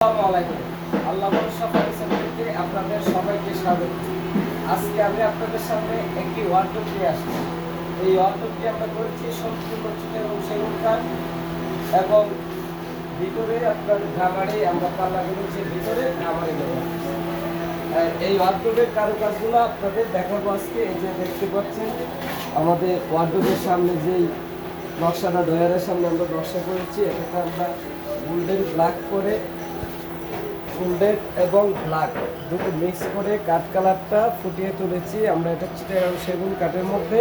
আসসালামু আলাইকুম। আল্লাহ ভরসা ফার্নিচার থেকে আপনাদের সবাইকে স্বাগত। আজকে আমি আপনাদের সামনে একটি ওয়ার্ডরোব নিয়ে আসছি। এই ওয়ার্ডরোবটি আমরা করেছি সম্পূর্ণ চিটাগাং এবং সেগুন কাঠ এবং ভিতরে আপনার ঘামারি আমরা পাল্লা করেছি, ভিতরে ঘামারি দেওয়া। এই ওয়ার্ডরোবের কারুকাজগুলো আপনাদের দেখাবো আজকে। এই যে দেখতে পাচ্ছেন আমাদের ওয়ার্ডরোবের সামনে যেই নকশাটা ডয়ারের সামনে আমরা নকশা করেছি, এটাকে আমরা গোল্ডেন ব্ল্যাক করে গোল্ডেন এবং ব্ল্যাক দুটো মিক্স করে কাঠ কালারটা ফুটিয়ে তুলেছি আমরা। এটা চিটাগাং সেগুন কাঠের মধ্যে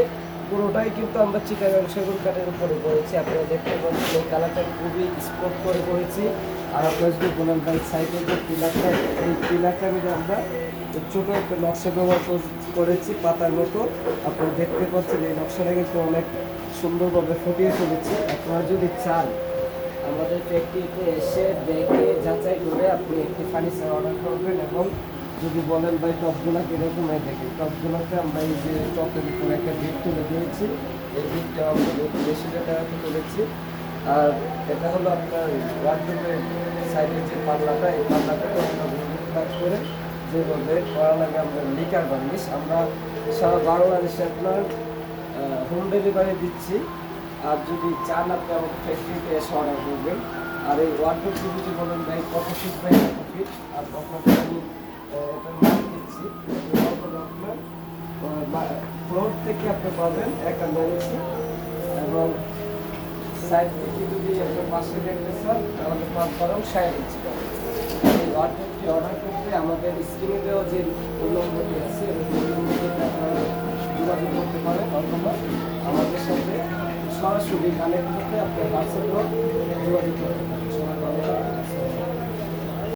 পুরোটাই কিন্তু আমরা চিটাগাং সেগুন কাঠের উপরে করেছি। আপনারা দেখতে পাচ্ছেন এই কালারটা খুবই স্পট করে করেছি। আর আপনারা যদি বলেন ভাই সাইডে যে পিলারটা, এই পিলারটা মিলে আমরা ছোটো একটা নকশা ব্যবহার করেছি পাতার মতো। আপনারা দেখতে পাচ্ছেন এই নকশাটা কিন্তু অনেক সুন্দরভাবে ফুটিয়ে তুলেছি। আপনারা যদি চান আমাদের ফ্যাক্টরিতে এসে দেখে যাচাই করে আপনি একটি ফার্নিচার অর্ডার করবেন। এবং যদি বলেন ভাই টপগুলো কীরকম, দেখি টপগুলোতে আমরা এই যে টপের উপরে একটা ভিট তুলে দিয়েছি, এই ভিটটা আমরা 200 টাকাতে তুলেছি। আর এটা হলো আপনার ওয়ার্ডরোবের সাইডের যে পাল্লাটা, এই পাল্লাটাকে আমরা কাজ করে যেভাবে করা লাগে আমরা লিকার বার্নিশ আমরা সারা বাংলাদেশে আপনার হোম ডেলিভারি দিচ্ছি। আর যদি চান আপনি আমাদের ফ্যাক্টরিতে এসে অর্ডার করবেন। আর এই ওয়ার্ডরোবটি যদি বলেন ভাই কত ফিট বাই কত ফিট, আর আপনাকে আমি এটার নাম দিচ্ছি। আপনার ফ্লোর থেকে আপনি পাবেন 1.5 ইঞ্চি এবং সাইড থেকে যদি আপনার পাশে দেখতে চান তাহলে পাবেন 60 ইঞ্চি পাবেন। এই ওয়ার্ডরোবটি অর্ডার করতে আমাদের স্ক্রিনে দেওয়া যে ফোন নম্বরটি আছে ওই ফোন নম্বরটিতে আপনারা যোগাযোগ করতে পারেন, অথবা আমাদের সাথে সরাসরি কানেক্ট করতে আপনার হোয়াটসঅ্যাপেও যোগাযোগ করতে পারেন।